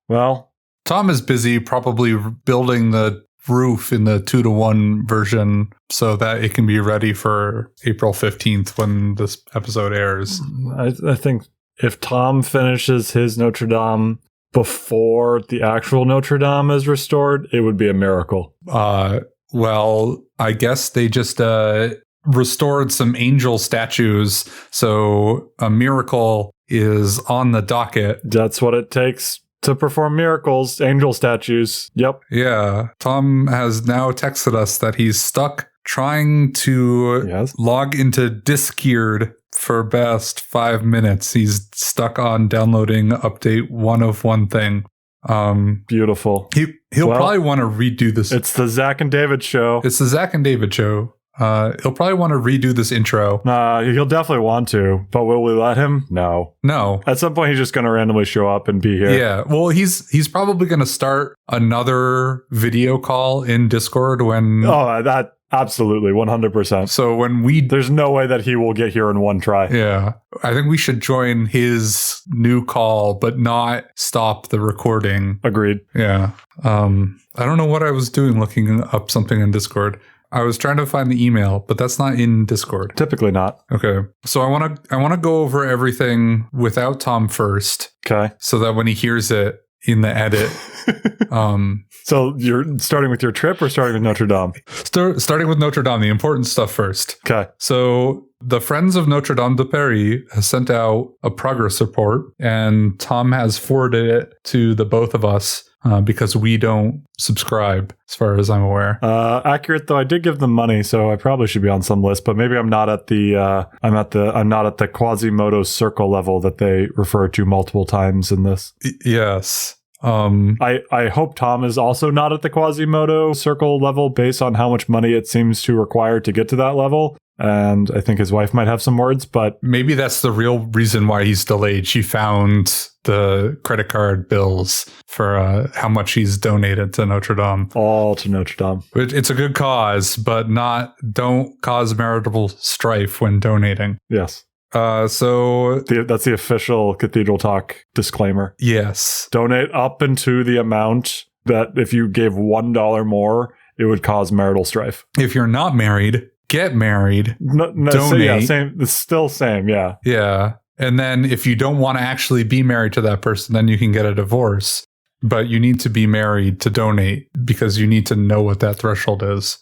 Well, Tom is busy probably building the roof in the 2-to-1 version so that it can be ready for April 15th when this episode airs. I think if Tom finishes his Notre-Dame before the actual Notre-Dame is restored, it would be a miracle. Well, I guess they just restored some angel statues, so a miracle is on the docket. That's what it takes to perform miracles, angel statues. Yep. Yeah. Tom has now texted us that he's stuck trying to log into Discord for best 5 minutes. He's stuck on downloading update 1 of one thing. Beautiful. He'll probably want to redo this. It's the Zack and David show. It's the Zack and David show. He'll probably want to redo this intro. He'll definitely want to, but will we let him? No. At some point, he's just going to randomly show up and be here. Yeah. Well, he's probably going to start another video call in Discord when... Oh, that absolutely, 100%. So there's no way that he will get here in one try. Yeah. I think we should join his new call, but not stop the recording. Agreed. Yeah. I don't know what I was doing looking up something in Discord. I was trying to find the email, but that's not in Discord. Typically not. Okay. So I want to go over everything without Tom first. Okay. So that when he hears it in the edit. So you're starting with your trip or starting with Notre-Dame? Starting with Notre-Dame, the important stuff first. Okay. So the Friends of Notre-Dame de Paris has sent out a progress report, and Tom has forwarded it to the both of us. Because we don't subscribe, as far as I'm aware. Accurate, though. I did give them money, so I probably should be on some list. But maybe I'm not at the I'm not at the Quasimodo circle level that they refer to multiple times in this. Yes. I hope Tom is also not at the Quasimodo circle level, based on how much money it seems to require to get to that level. And I think his wife might have some words, but maybe that's the real reason why he's delayed. She found the credit card bills for how much he's donated to Notre-Dame. All to Notre-Dame. It's a good cause, but don't cause marital strife when donating. Yes. So that's the official Cathedral Talk disclaimer. Yes. Donate up into the amount that if you gave $1 more, it would cause marital strife. If you're not married, get married. Donate. So yeah, same. It's still same. Yeah. Yeah. And then if you don't want to actually be married to that person, then you can get a divorce. But you need to be married to donate because you need to know what that threshold is.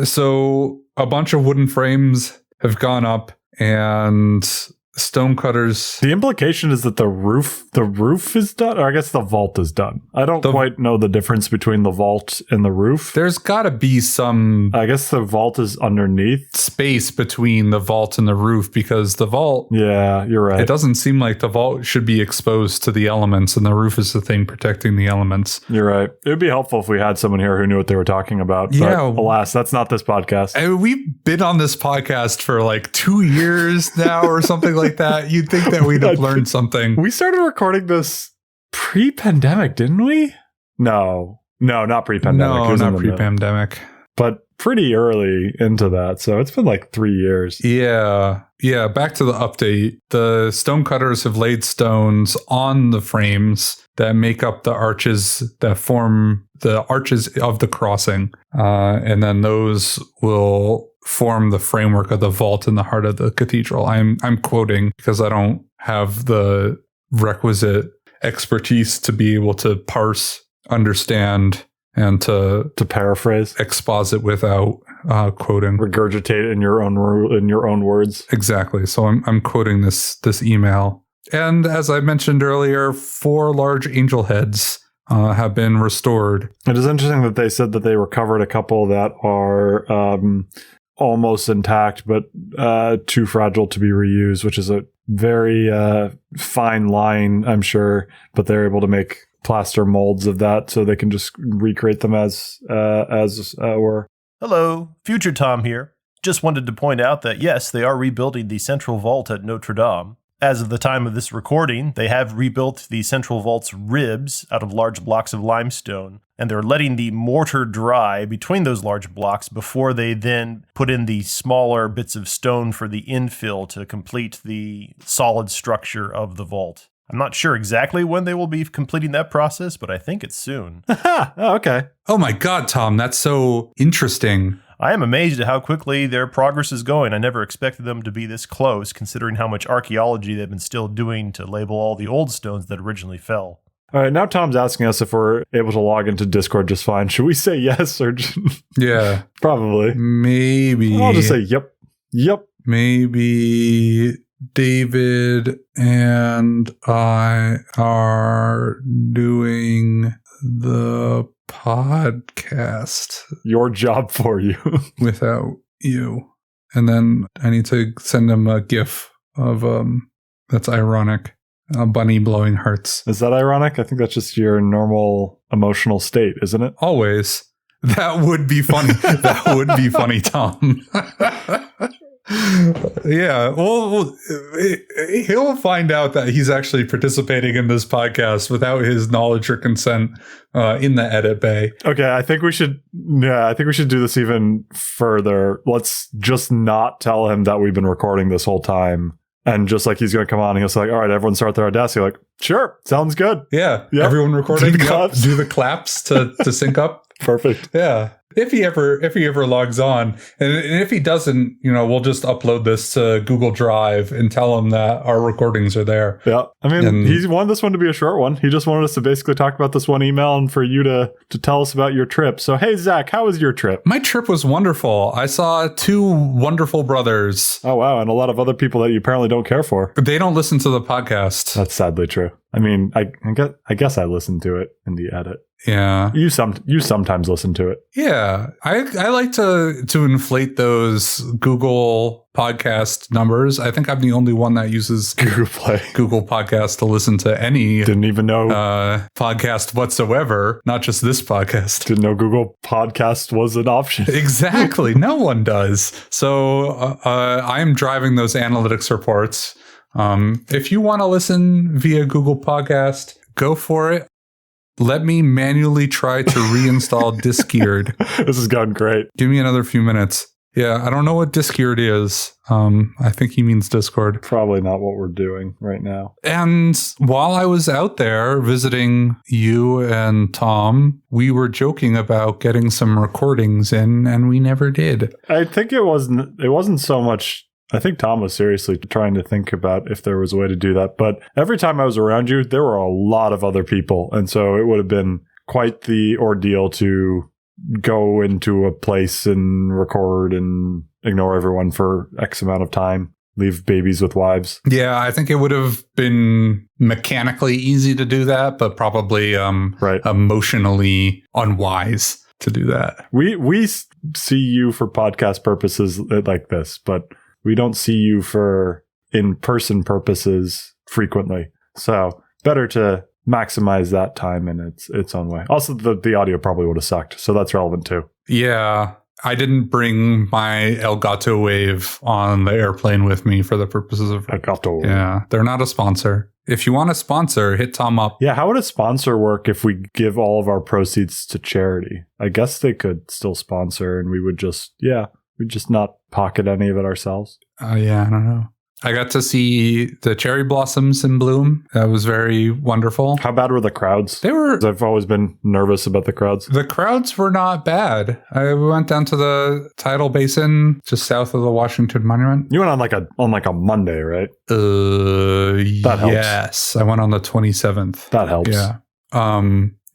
So a bunch of wooden frames have gone up and stonecutters. The implication is that the roof is done, or I guess the vault is done. I don't quite know the difference between the vault and the roof. There's got to be some... I guess the vault is underneath. Space between the vault and the roof, because the vault... Yeah, you're right. It doesn't seem like the vault should be exposed to the elements, and the roof is the thing protecting the elements. You're right. It would be helpful if we had someone here who knew what they were talking about. Yeah. But alas, that's not this podcast. I mean, we've been on this podcast for like 2 years now or something like that. You'd think that we'd have learned something. We started recording this pre-pandemic, didn't we? No, not pre-pandemic. No, not pre-pandemic. But pretty early into that. So it's been like 3 years. Yeah. Yeah. Back to the update. The stonecutters have laid stones on the frames that make up the arches that form the arches of the crossing. And then those will form the framework of the vault in the heart of the cathedral. I'm quoting because I don't have the requisite expertise to be able to parse, understand, and to paraphrase, exposit without quoting, regurgitate in your own words. Exactly. So I'm quoting this email. And as I mentioned earlier, 4 large angel heads have been restored. It is interesting that they said that they recovered a couple that are almost intact, but too fragile to be reused, which is a very fine line, I'm sure. But they're able to make plaster molds of that so they can just recreate them as were. Hello, Future Tom here. Just wanted to point out that yes, they are rebuilding the central vault at Notre-Dame. As of the time of this recording, they have rebuilt the central vault's ribs out of large blocks of limestone, and they're letting the mortar dry between those large blocks before they then put in the smaller bits of stone for the infill to complete the solid structure of the vault. I'm not sure exactly when they will be completing that process, but I think it's soon. Oh, okay. Oh my God, Tom, that's so interesting. I am amazed at how quickly their progress is going. I never expected them to be this close, considering how much archaeology they've been still doing to label all the old stones that originally fell. All right, now Tom's asking us if we're able to log into Discord just fine. Should we say yes or Yeah. Probably. Maybe. I'll just say yep. Yep. Maybe David and I are doing the podcast Your job for you. without you. And then I need to send him a GIF of that's ironic. A bunny blowing hearts. Is that ironic? I think that's just your normal emotional state, isn't it? Always. That would be funny. That would be funny, Tom. Yeah. Well, he'll find out that he's actually participating in this podcast without his knowledge or consent in the edit bay. Okay, I think we should do this even further. Let's just not tell him that we've been recording this whole time. And just like he's going to come on and he'll say, like, all right, everyone start their Audacity. Like, sure, sounds good. Yeah. Yep. Everyone recording. Do the claps. Do the claps to sync up. Perfect. Yeah. If he ever logs on, and if he doesn't, we'll just upload this to Google Drive and tell him that our recordings are there. Yeah. I mean, he wanted this one to be a short one. He just wanted us to basically talk about this one email and for you to tell us about your trip. So, hey, Zach, how was your trip? My trip was wonderful. I saw 2 wonderful brothers. Oh, wow. And a lot of other people that you apparently don't care for. They don't listen to the podcast. That's sadly true. I mean, I guess I listened to it in the edit. Yeah. You sometimes listen to it. Yeah. I like to inflate those Google podcast numbers. I think I'm the only one that uses Google Play. Google Podcast to listen to any Didn't even know podcast whatsoever, not just this podcast. Didn't know Google Podcast was an option. Exactly. No one does. So I am driving those analytics reports. If you want to listen via Google Podcast, go for it. Let me manually try to reinstall Discord. This has gone great. Give me another few minutes. Yeah, I don't know what Discord is. I think he means Discord. Probably not what we're doing right now. And while I was out there visiting you and Tom, we were joking about getting some recordings in, and we never did. I think it wasn't so much. I think Tom was seriously trying to think about if there was a way to do that. But every time I was around you, there were a lot of other people. And so it would have been quite the ordeal to go into a place and record and ignore everyone for X amount of time, leave babies with wives. Yeah, I think it would have been mechanically easy to do that, but probably emotionally unwise to do that. We see you for podcast purposes like this, but we don't see you for in-person purposes frequently. So better to maximize that time in its own way. Also, the audio probably would have sucked. So that's relevant too. Yeah. I didn't bring my Elgato Wave on the airplane with me for the purposes of... Elgato. Yeah. They're not a sponsor. If you want a sponsor, hit Tom up. Yeah. How would a sponsor work if we give all of our proceeds to charity? I guess they could still sponsor and we would just... we'd just not pocket any of it ourselves. Yeah, I don't know. I got to see the cherry blossoms in bloom. That was very wonderful. How bad were the crowds? They were... I've always been nervous about the crowds. The crowds were not bad. I went down to the tidal basin just south of the Washington Monument. You went on like a Monday, right? That helps. Yes. I went on the 27th. That helps. Yeah.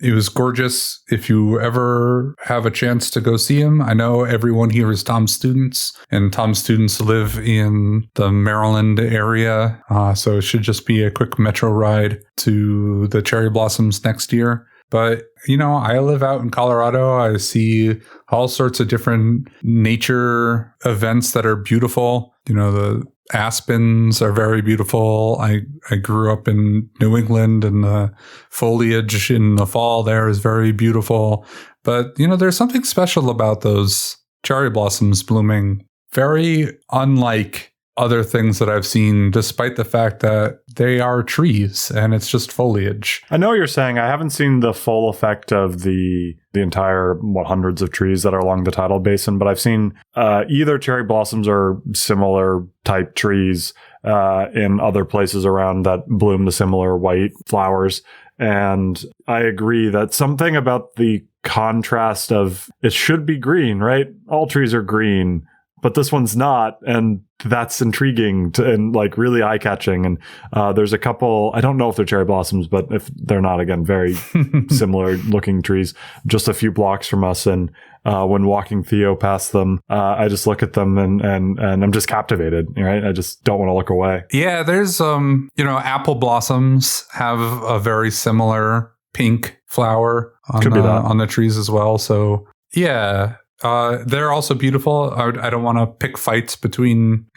It was gorgeous. If you ever have a chance to go see him, I know everyone here is Tom's students, and Tom's students live in the Maryland area. So it should just be a quick metro ride to the cherry blossoms next year. But, I live out in Colorado. I see all sorts of different nature events that are beautiful. The aspens are very beautiful. I grew up in New England, and the foliage in the fall there is very beautiful. But, there's something special about those cherry blossoms blooming. Very unlike other things that I've seen, despite the fact that they are trees and it's just foliage. I know what you're saying. I haven't seen the full effect of the entire hundreds of trees that are along the tidal basin, but I've seen either cherry blossoms or similar type trees in other places around that bloom the similar white flowers. And I agree that something about the contrast of it should be green, right? All trees are green, but this one's not. And that's intriguing and like really eye catching. And there's a couple, I don't know if they're cherry blossoms, but if they're not, again, very similar looking trees, just a few blocks from us. And when walking Theo past them, I just look at them and I'm just captivated, right? I just don't want to look away. Yeah, there's, apple blossoms have a very similar pink flower on the trees as well. So yeah. They're also beautiful. I don't want to pick fights between,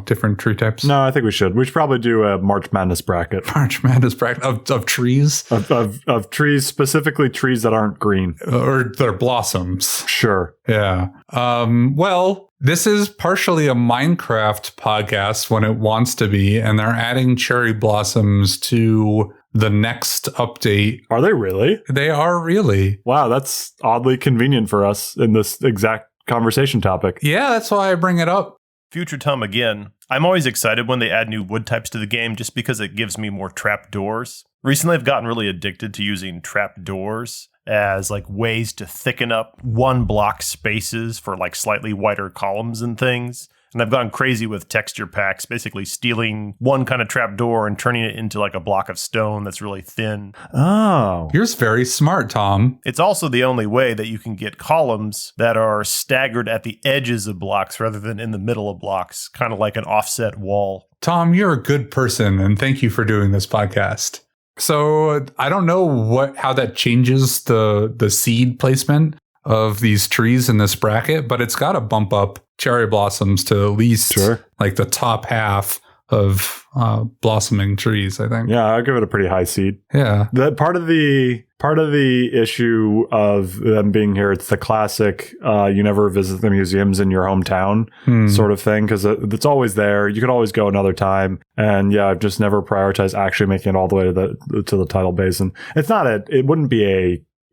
different tree types. No, I think we should. We should probably do a March Madness bracket. March Madness bracket of trees? Of trees, specifically trees that aren't green. Or they're blossoms. Sure. Yeah. Well, this is partially a Minecraft podcast when it wants to be, and they're adding cherry blossoms to the next update. Are they really? They are really. Wow, that's oddly convenient for us in this exact conversation topic. Yeah, that's why I bring it up. Future Tom again. I'm always excited when they add new wood types to the game just because it gives me more trap doors. Recently, I've gotten really addicted to using trap doors as like ways to thicken up one block spaces for like slightly wider columns and things. And I've gone crazy with texture packs, basically stealing one kind of trap door and turning it into like a block of stone that's really thin. Oh. You're very smart, Tom. It's also the only way that you can get columns that are staggered at the edges of blocks rather than in the middle of blocks, kind of like an offset wall. Tom, you're a good person, and thank you for doing this podcast. So I don't know how that changes the seed placement of these trees in this bracket, but it's got to bump up cherry blossoms to at least like the top half of blossoming trees, I think. Yeah, I'll give it a pretty high seed. Yeah. That part of the issue of them being here, it's the classic you never visit the museums in your hometown sort of thing, because it's always there. You could always go another time. And yeah, I've just never prioritized actually making it all the way to the tidal basin.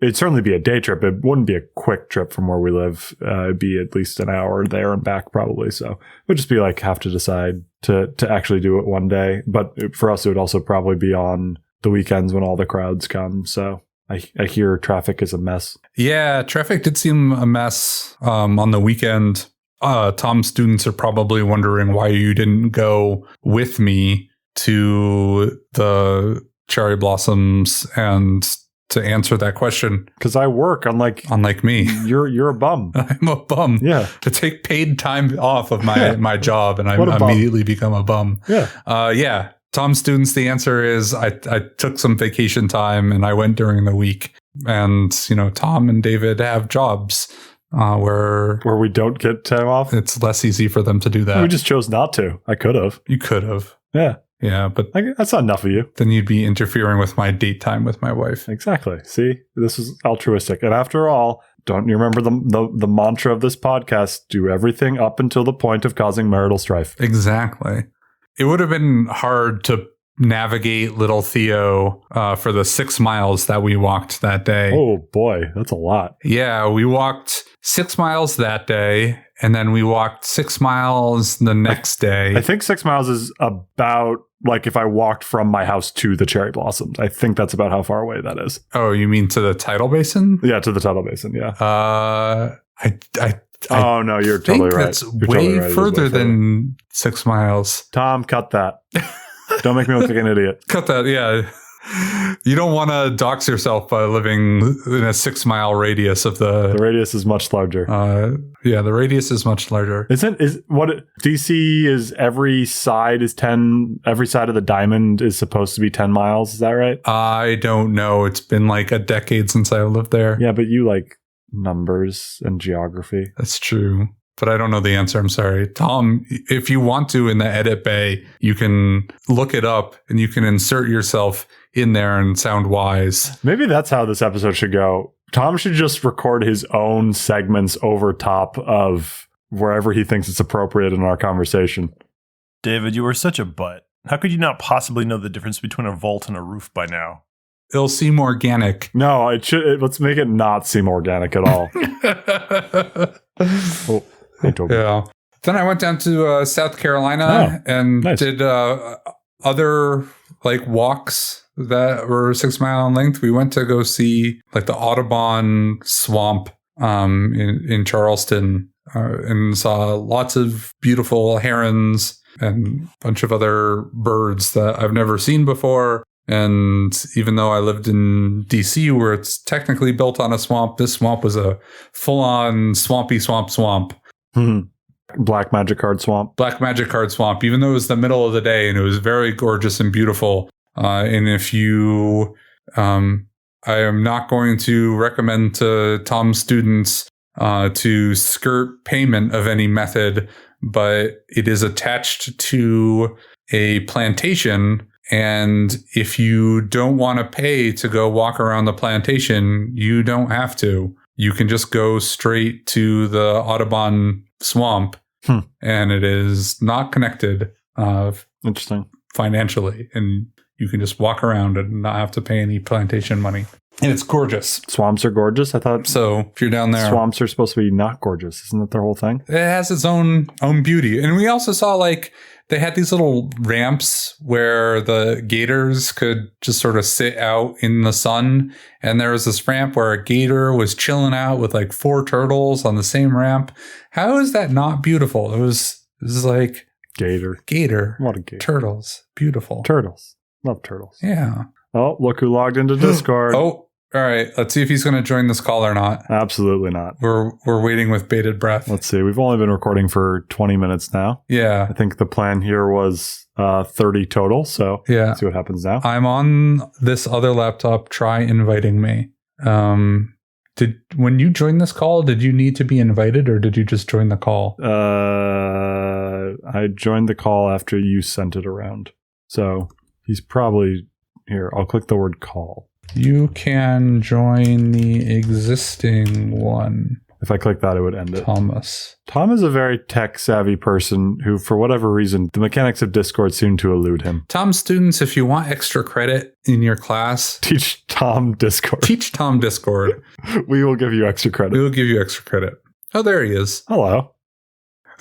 It'd certainly be a day trip. It wouldn't be a quick trip from where we live. It'd be at least an hour there and back probably. So it would just be like have to decide to actually do it one day. But for us, it would also probably be on the weekends when all the crowds come. So I hear traffic is a mess. Yeah, traffic did seem a mess on the weekend. Tom's students are probably wondering why you didn't go with me to the cherry blossoms and to answer that question. Because I work, unlike me. You're a bum. I'm a bum. Yeah. To take paid time off of my job, and I immediately become a bum. Yeah. Yeah. Tom's students, the answer is I took some vacation time and I went during the week. And, Tom and David have jobs where we don't get time off. It's less easy for them to do that. We just chose not to. I could have. You could have. Yeah. Yeah, but that's not enough of you. Then you'd be interfering with my date time with my wife. Exactly. See, this is altruistic. And after all, don't you remember the mantra of this podcast? Do everything up until the point of causing marital strife. Exactly. It would have been hard to navigate little Theo for the 6 miles that we walked that day. Oh boy, that's a lot. Yeah, we walked 6 miles that day, and then we walked 6 miles the next day. I think 6 miles is about like if I walked from my house to the cherry blossoms. I think that's about how far away that is. Oh, you mean to the tidal basin? Yeah, to the tidal basin. Yeah. Oh no, you're totally right. That's way further than 6 miles. Tom, cut that. Don't make me look like an idiot. Cut that. Yeah. You don't want to dox yourself by living in a 6 mile radius of the radius is much larger. Yeah, the radius is much larger. DC is every side of the diamond is supposed to be 10 miles. Is that right? I don't know. It's been like a decade since I lived there. Yeah, but you like numbers and geography. That's true. But I don't know the answer. I'm sorry. Tom, if you want to in the edit bay, you can look it up and you can insert yourself in there and sound wise. Maybe that's how this episode should go. Tom should just record his own segments over top of wherever he thinks it's appropriate in our conversation. David, you are such a butt. How could you not possibly know the difference between a vault and a roof by now? It'll seem organic. No, let's make it not seem organic at all. Oh. Yeah. Then I went down to South Carolina and nice. did other like walks that were 6 mile in length. We went to go see like the Audubon swamp in Charleston and saw lots of beautiful herons and a bunch of other birds that I've never seen before. And even though I lived in DC where it's technically built on a swamp, this swamp was a full-on swampy swamp. Black Magic Card Swamp. Black Magic Card Swamp, even though it was the middle of the day and it was very gorgeous and beautiful. And if you, I am not going to recommend to Tom's students to skirt payment of any method, but it is attached to a plantation. And if you don't want to pay to go walk around the plantation, you don't have to. You can just go straight to the Audubon swamp, and it is not connected Interesting. financially. And you can just walk around and not have to pay any plantation money. And it's gorgeous. Swamps are gorgeous. I thought So if you're down there, swamps are supposed to be not gorgeous. Isn't that their whole thing? it has its own beauty. And we also saw like they had these little ramps where the gators could just sort of sit out in the sun. And there was this ramp where a gator was chilling out with like 4 turtles on the same ramp. How is that not beautiful? It was like gator. What a gator. Turtles. Beautiful. Turtles. Love turtles. Yeah. Oh, look who logged into Discord. Oh, all right. Let's see if he's going to join this call or not. Absolutely not. We're waiting with bated breath. Let's see. We've only been recording for 20 minutes now. Yeah. I think the plan here was 30 total. So Yeah. let's see what happens now. I'm on this other laptop. Try inviting me. When you joined this call, did you need to be invited or did you just join the call? I joined the call after you sent it around. So he's probably here. I'll click the word call. You can join the existing one. If I click that, it would end it. Thomas. Tom is a very tech-savvy person who, for whatever reason, the mechanics of Discord seem to elude him. Tom students, if you want extra credit in your class, Teach Tom Discord. teach Tom Discord. We will give you extra We credit. will give you extra credit. Oh, there he is. Hello.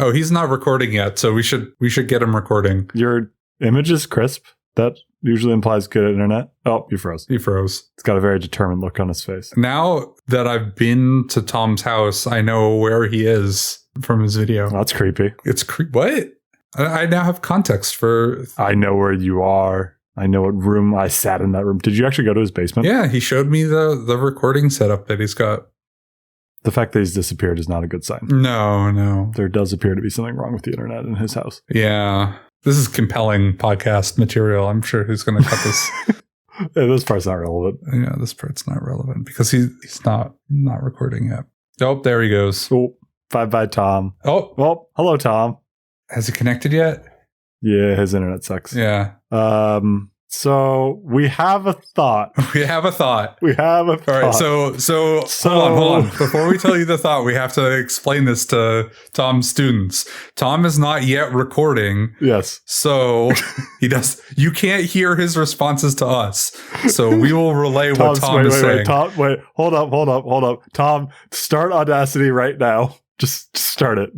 Oh, he's not recording yet, so we should get him recording. Your image is crisp. That usually implies good internet. Oh, you froze. He froze. It's got a very determined look on his face. Now that I've been to Tom's house, I know where he is from his video. That's creepy. It's what? I now have context for. I know where you are. I know what room I sat in that room. Did you actually go to his basement? Yeah, he showed me the recording setup that he's got. The fact that he's disappeared is not a good sign. No. There does appear to be something wrong with the internet in his house. Yeah. This is compelling podcast material. I'm sure who's going to cut this. This part's not relevant. Yeah, this part's not relevant because he's not recording yet. Oh, there he goes. Oh, bye, Tom. Oh, Well, hello, Tom. has he connected yet? Yeah, his internet sucks. Yeah. So we have a thought. We have a thought. We have a thought. All right, so hold on. Before we tell you the thought, we have to explain this to Tom's students. Tom is not yet recording. Yes. So you can't hear his responses to us. So we will relay what Tom is saying. Tom, hold up. Tom, start Audacity right now. Just start it.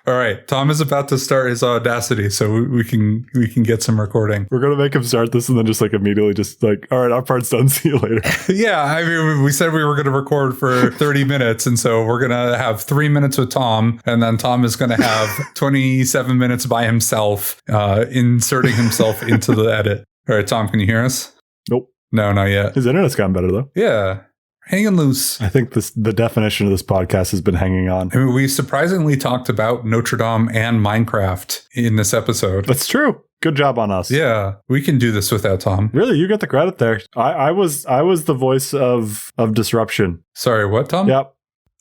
All right, Tom is about to start his Audacity, so we can get some recording. We're gonna make him start this and then just like immediately just like, all right, our part's done. See you later. Yeah, I mean, we said we were going to record for 30 minutes, and so we're going to have 3 minutes with Tom, and then Tom is going to have 27 minutes by himself, inserting himself into the edit. All right, Tom, can you hear us? Nope. No, not yet. His internet's gotten better though. Yeah. Hanging loose. I think the definition of this podcast has been hanging on. I mean, we surprisingly talked about Notre-Dame and Minecraft in this episode. That's true. Good job on us. Yeah, we can do this without Tom. Really, you get the credit there. I was the voice of disruption. Sorry, what, Tom? Yep.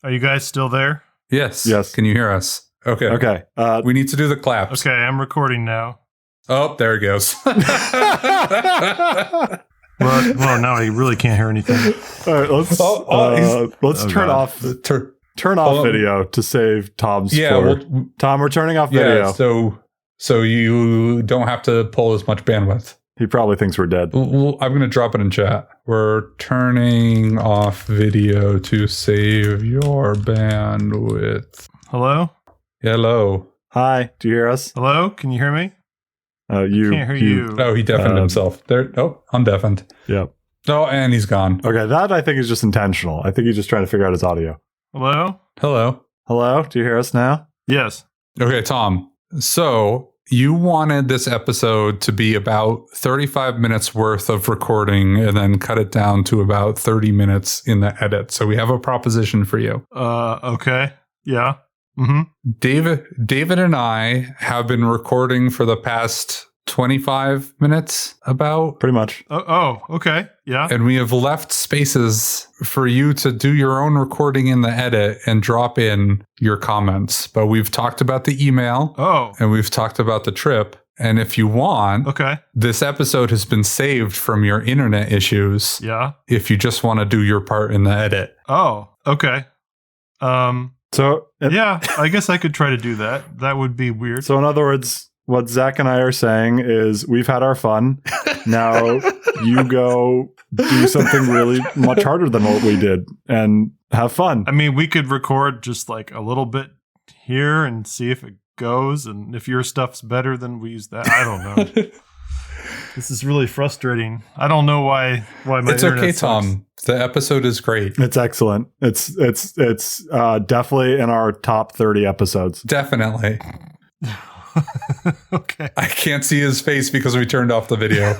Are you guys still there? Yes. Yes. Can you hear us? Okay. Okay. We need to do the claps. Okay, I'm recording now. Oh, there he goes. Well, now I really can't hear anything. All right, let's turn off video to save Tom's floor. Tom, we're turning off video. Yeah, so you don't have to pull as much bandwidth. He probably thinks we're dead. I'm going to drop it in chat. We're turning off video to save your bandwidth. Hello? Hello. Hi, do you hear us? Hello? Can you hear me? You Can't hear you. Oh, he deafened himself. There. Oh, I'm deafened. Yep. Oh, and he's gone. Okay, that I think is just intentional. I think he's just trying to figure out his audio. Hello? Hello. Hello, do you hear us now? Yes. Okay, Tom. So you wanted this episode to be about 35 minutes worth of recording and then cut it down to about 30 minutes in the edit. So we have a proposition for you. Okay. Yeah. Mm-hmm. David and I have been recording for the past 25 minutes about. Pretty much. Okay. Yeah. And we have left spaces for you to do your own recording in the edit and drop in your comments. But we've talked about the email. Oh. And we've talked about the trip. And if you want, Okay. this episode has been saved from your internet issues. Yeah. If you just want to do your part in the edit. Oh, okay. So Yeah, I guess I could try to do that. That would be weird. So in other words, what Zach and I are saying is we've had our fun. Now you go do something really much harder than what we did and have fun. I mean, we could record just like a little bit here and see if it goes. And if your stuff's better, then we use that. I don't know. This is really frustrating. I don't know why my It's internet okay, sucks. Tom. The episode is great. It's excellent. It's definitely in our top 30 episodes. Definitely. Okay. I can't see his face because we turned off the video.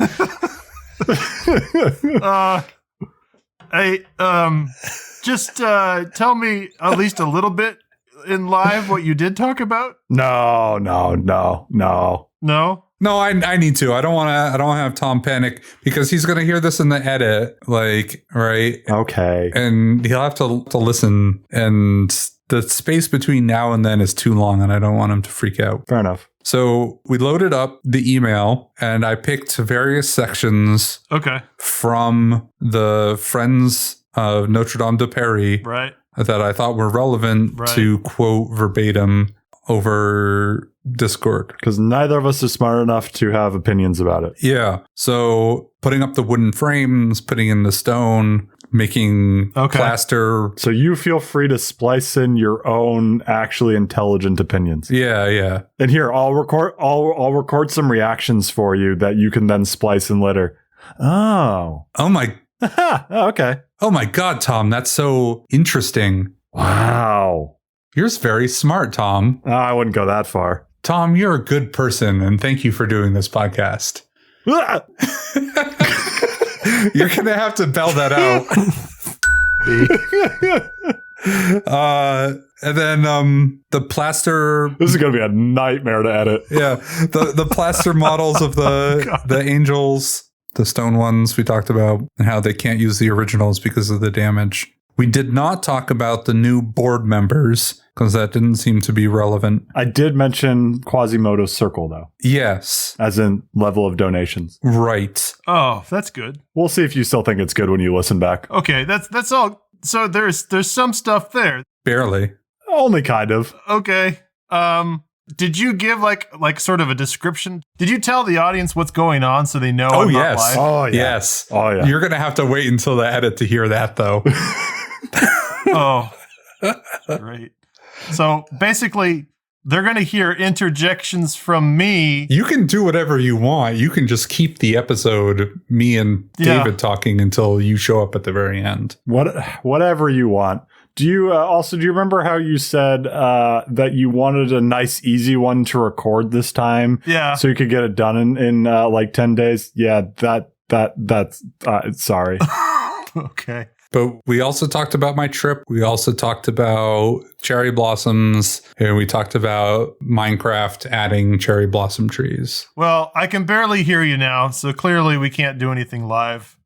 Just tell me at least a little bit in live what you did talk about. No. No. No, I need to. I don't want to have Tom panic because he's going to hear this in the edit, like, right? Okay. And he'll have to listen, and the space between now and then is too long, and I don't want him to freak out. Fair enough. So we loaded up the email, and I picked various sections from the Friends of Notre-Dame de Paris that I thought were relevant to quote verbatim over Discord. Because neither of us is smart enough to have opinions about it. Yeah. So putting up the wooden frames, putting in the stone, making plaster. So you feel free to splice in your own actually intelligent opinions. Yeah. And here, I'll record some reactions for you that you can then splice in later. Oh my. Okay. Oh my God, Tom, that's so interesting. Wow. You're very smart, Tom. I wouldn't go that far. Tom, you're a good person, and thank you for doing this podcast. You're going to have to bell that out. And then the plaster... This is going to be a nightmare to edit. Yeah. The plaster models of the angels, the stone ones we talked about, and how they can't use the originals because of the damage. We did not talk about the new board members because that didn't seem to be relevant. I did mention Quasimodo's circle, though. Yes. As in level of donations. Right. Oh, that's good. We'll see if you still think it's good when you listen back. Okay, that's all. So there's some stuff there. Barely. Only kind of. Okay. Did you give like sort of a description? Did you tell the audience what's going on so they know I'm not live? Oh, yeah. Yes. Oh, yeah. You're going to have to wait until the edit to hear that, though. Oh, great. So basically, they're going to hear interjections from me. You can do whatever you want. You can just keep the episode, me and David talking until you show up at the very end. Whatever you want. Do you remember how you said that you wanted a nice, easy one to record this time? Yeah. So you could get it done in like 10 days? Yeah, that's sorry. Okay. But we also talked about my trip. We also talked about cherry blossoms. And we talked about Minecraft adding cherry blossom trees. Well, I can barely hear you now, so clearly we can't do anything live.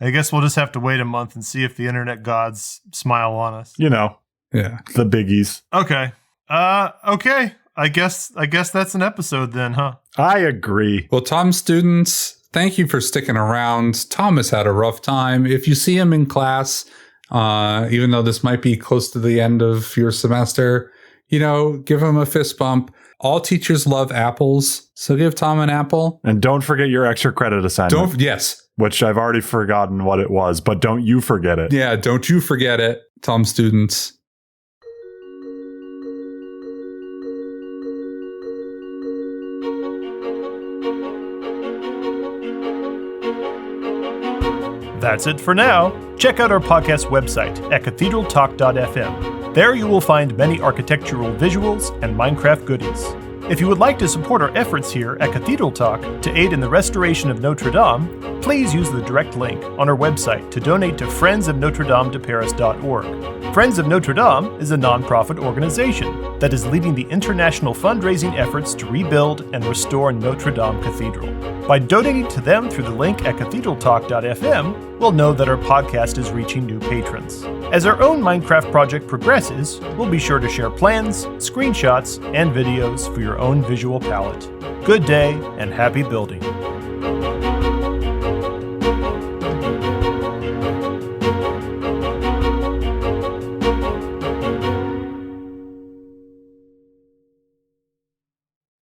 I guess we'll just have to wait a month and see if the internet gods smile on us. You know. Yeah. The biggies. Okay. Okay. I guess that's an episode then, huh? I agree. Well, Tom students, thank you for sticking around. Tom has had a rough time. If you see him in class, even though this might be close to the end of your semester, give him a fist bump. All teachers love apples, so give Tom an apple. And don't forget your extra credit assignment. Yes. Which I've already forgotten what it was, but don't you forget it. Yeah, don't you forget it, Tom students. That's it for now. Check out our podcast website at cathedraltalk.fm. There you will find many architectural visuals and Minecraft goodies. If you would like to support our efforts here at Cathedral Talk to aid in the restoration of Notre-Dame, please use the direct link on our website to donate to friendsofnotredamedeparis.org. Friends of Notre Dame is a non-profit organization that is leading the international fundraising efforts to rebuild and restore Notre-Dame Cathedral. By donating to them through the link at cathedraltalk.fm, we'll know that our podcast is reaching new patrons. As our own Minecraft project progresses, we'll be sure to share plans, screenshots, and videos for your own visual palette. Good day and happy building.